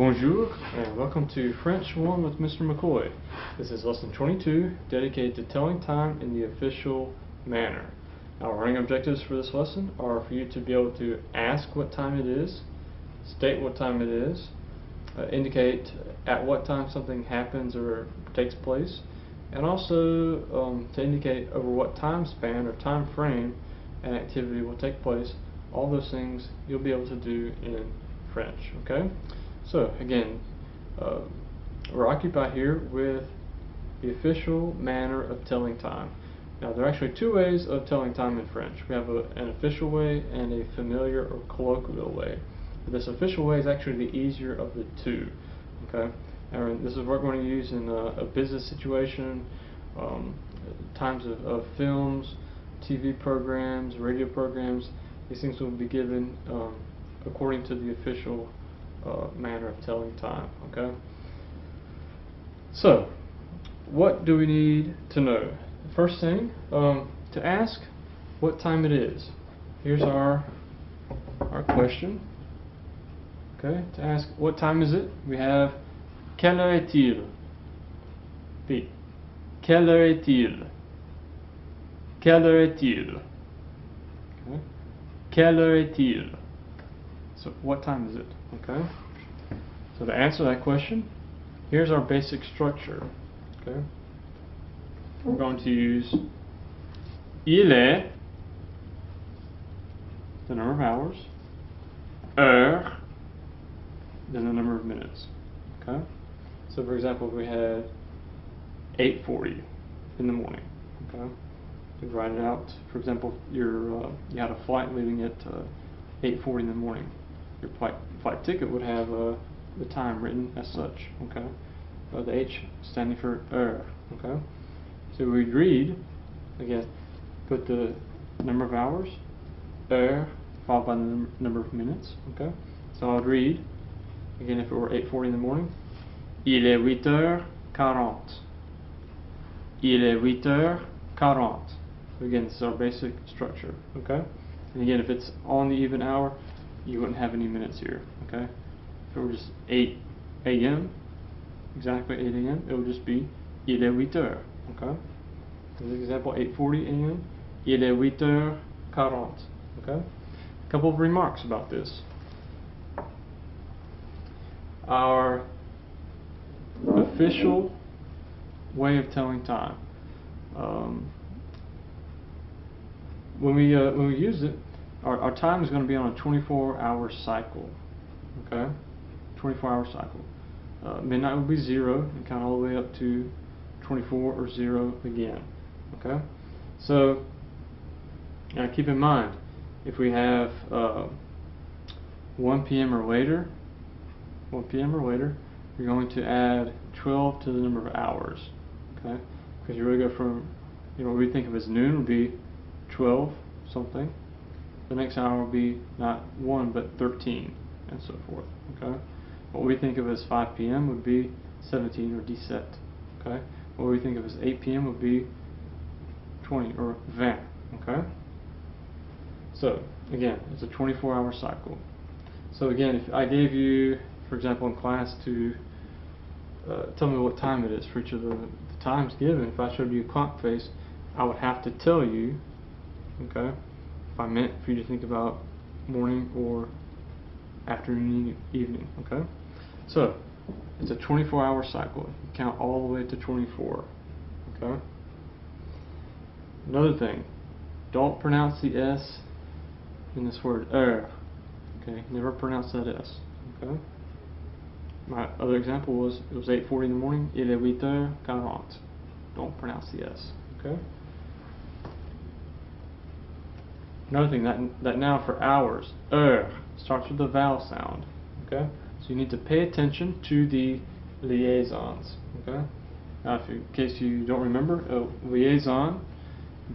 Bonjour and welcome to French 1 with Mr. McCoy. This is lesson 22, dedicated to telling time in the official manner. Our learning objectives for this lesson are for you to be able to ask what time it is, state what time it is, indicate at what time something happens or takes place, and also to indicate over what time span or time frame an activity will take place. All those things you'll be able to do in French, okay? So again, we're occupied here with the official manner of telling time. Now there are actually two ways of telling time in French. We have an official way and a familiar or colloquial way. This official way is actually the easier of the two. Okay, and this is what we're going to use in a business situation, times of films, TV programs, radio programs. These things will be given according to the official manner of telling time. Okay. So, what do we need to know? First thing, to ask what time it is. Here's our question. Okay. To ask what time is it, we have quelle heure est-il? P. Quelle heure est-il? Quelle heure est-il? Okay. Quelle heure est-il? So what time is it? Okay. So to answer that question, here's our basic structure. Okay. We're going to use il est, the number of hours, heure, then the number of minutes. Okay. So for example, we had 8:40 in the morning. Okay. You write it out. For example, you had a flight leaving at 8:40 in the morning. Your flight ticket would have the time written as such. Okay, the H standing for heure. Okay, so we'd read again. Put the number of hours, heure, followed by the number of minutes. Okay, so I'd read again if it were 8:40 in the morning. Il est 8h40. Il est 8h40. So again, this is our basic structure. Okay, and again, if it's on the even hour, you wouldn't have any minutes here. Okay, if it were just 8 a.m., exactly 8 a.m., it would just be il est 8h. Okay, as an example, 8:40 a.m., il est 8h40. Okay, a couple of remarks about this. Our official way of telling time. When we use it, our time is going to be on a 24-hour cycle. Okay, 24-hour cycle. Midnight will be 0 and count all the way up to 24 or 0 again. Okay, so keep in mind, if we have 1 p.m. or later, we're going to add 12 to the number of hours. Okay, because you really go from, what we think of as noon would be 12 something. The next hour will be not 1 but 13 and so forth. Okay, what we think of as 5 p.m. would be 17 or 17. Okay, what we think of as 8 p.m. would be 20 or 20. Okay, so again, it's a 24-hour cycle. So again, if I gave you, for example, in class to tell me what time it is for each of the times given, if I showed you a clock face, I would have to tell you, okay, if I meant for you to think about morning or afternoon, evening. Okay, so it's a 24-hour cycle. You count all the way to 24. Okay. Another thing, don't pronounce the S in this word heure. Okay, never pronounce that S. Okay. My other example was, it was 8:40 in the morning. Il est 8h40. Don't pronounce the S. Okay. Another thing, that now for hours, heure, starts with the vowel sound. Okay, so you need to pay attention to the liaisons. Okay, now in case you don't remember, a liaison,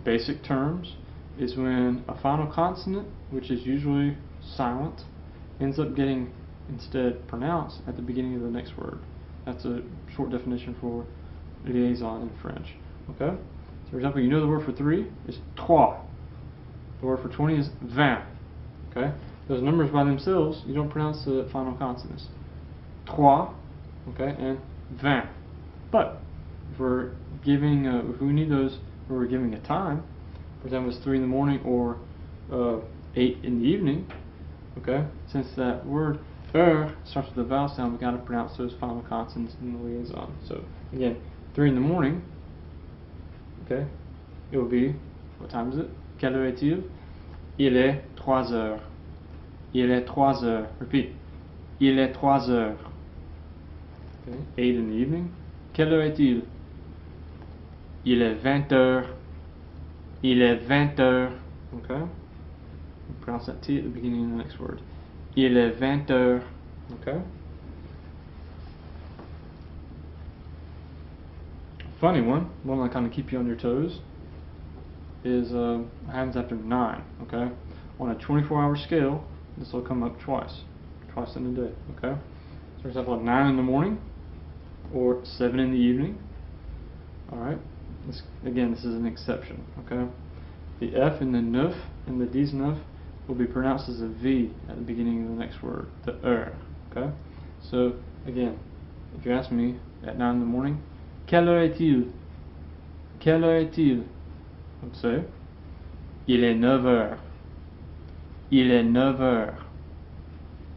basic terms, is when a final consonant, which is usually silent, ends up getting instead pronounced at the beginning of the next word. That's a short definition for liaison in French. Okay, so for example, the word for 3 is trois. The word for 20 is 20. Okay? Those numbers by themselves, you don't pronounce the final consonants. 3, okay, and 20. But if we're giving, if we need those, where we're giving a time, for example, it's 3 in the morning or 8 in the evening, okay, since that word starts with a vowel sound, we got to pronounce those final consonants in the liaison. So again, 3 in the morning, okay, it will be, what time is it? Quelle heure est-il? Il est 3 heures. Il est 3 heures. Repeat. Il est 3 heures. Okay. 8 in the evening. Quelle heure est-il? Il est 20 heures. Il est 20 heures. Okay. Pronounce that T at the beginning of the next word. Il est 20 heures. Okay. Funny one that kind of keep you on your toes, is happens after 9. Okay. On a 24-hour scale, this will come up twice in a day. Okay. So for example, at 9 in the morning or 7 in the evening. All right. Again, this is an exception. Okay. The F in the neuf and the 19 will be pronounced as a V at the beginning of the next word, the okay? So, again, if you ask me at 9 in the morning, quelle heure est-il? Quelle heure est-il? I would say, il est 9 heures. Il est 9 heures.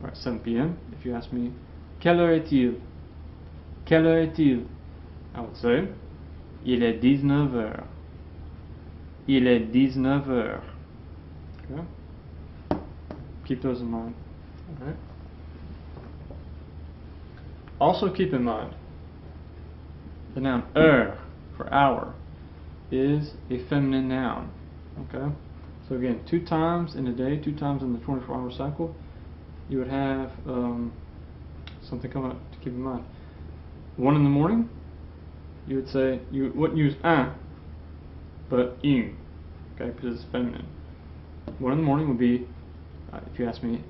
Or at 7 p.m., if you ask me, quelle heure est-il? Quelle heure est-il? I would say, il est 19 heures. Il est 19 heures. Okay? Keep those in mind. Alright? Also keep in mind, the noun heure for hour is a feminine noun. Okay? So again, 2 times in a day, 2 times in the 24-hour cycle, you would have something come up to keep in mind. 1 in the morning, you would say, you wouldn't use un, but une, okay, because it's feminine. 1 in the morning would be, if you ask me,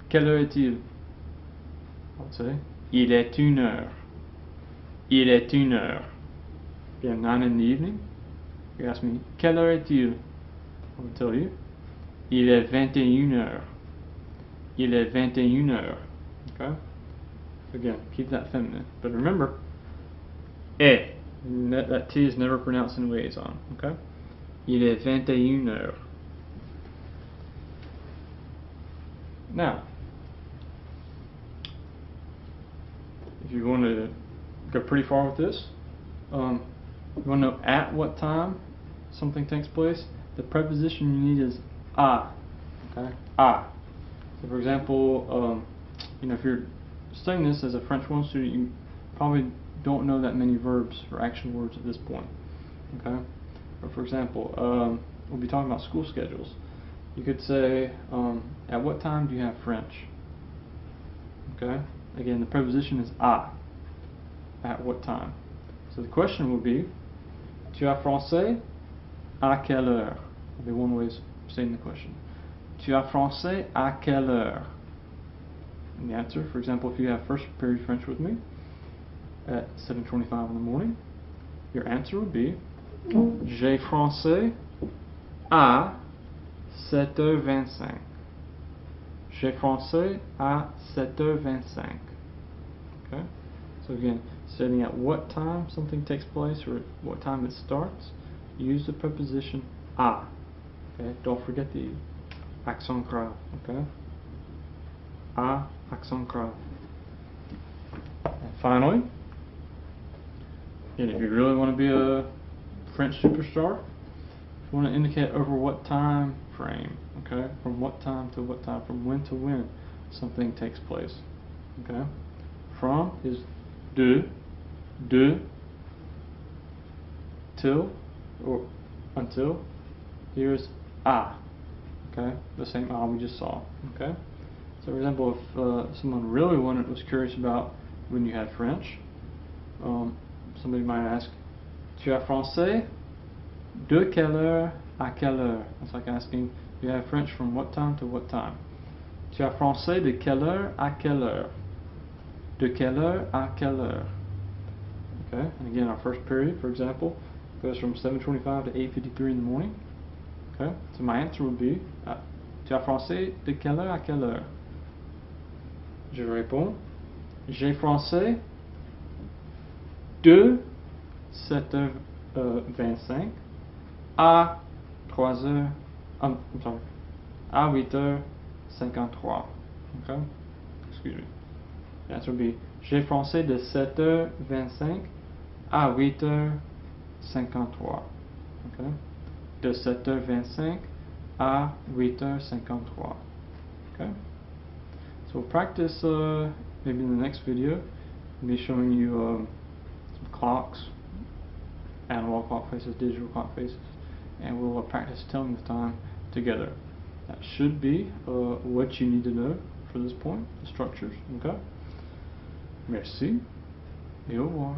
quelle heure est-il? I would say, il est 1 heure. Il est 1 heure. Again, 9 in the evening, if you ask me, quelle heure est-il? I would tell you, il est 21 heures. Il est 21 heures. Okay? Again, keep that feminine. But remember, that T is never pronounced in liaison. Okay? Il est 21 heures. Now, if you want to go pretty far with this, you want to know at what time something takes place, the preposition you need is a. Okay? A. So for example, if you're studying this as a French 1 student, you probably don't know that many verbs or action words at this point. Okay? Or for example, we'll be talking about school schedules. You could say, at what time do you have French? Okay? Again, the preposition is a. At what time? So the question will be, tu as français à quelle heure? Will be one way of saying the question. Tu as français à quelle heure? And the answer, for example, if you have first period French with me at 7:25 in the morning, your answer would be, j'ai français à 7h25. J'ai français à 7h25. Okay? So again, stating at what time something takes place or at what time it starts, use the preposition à. Okay? Don't forget the accent grave. Okay? À, accent grave. And finally, and if you really want to be a French superstar, you want to indicate over what time frame, okay? From what time to what time, from when to when something takes place, okay? From is de, till, or until. Here's a, okay? The same a we just saw, okay? So for example, if someone really was curious about when you had French, somebody might ask, tu as français de quelle heure à quelle heure? It's like asking, you have French from what time to what time? Tu as français de quelle heure à quelle heure? De quelle heure à quelle heure? Okay, and again, our first period, for example, goes from 7:25 to 8:53 in the morning. Okay, so my answer would be, tu as français de quelle heure à quelle heure? Je réponds, J'ai français de 7h25 à 3h, I'm sorry, à 8h53. Okay? Excuse me. The answer would be J'ai français de 7h25 à 8h53. Okay? De 7h25 à 8h53. Okay? So we'll practice maybe in the next video. I'll be showing you some clocks, analog clock faces, digital clock faces, and we'll practice telling the time together. That should be what you need to know for this point, the structures. Okay? Merci et au revoir.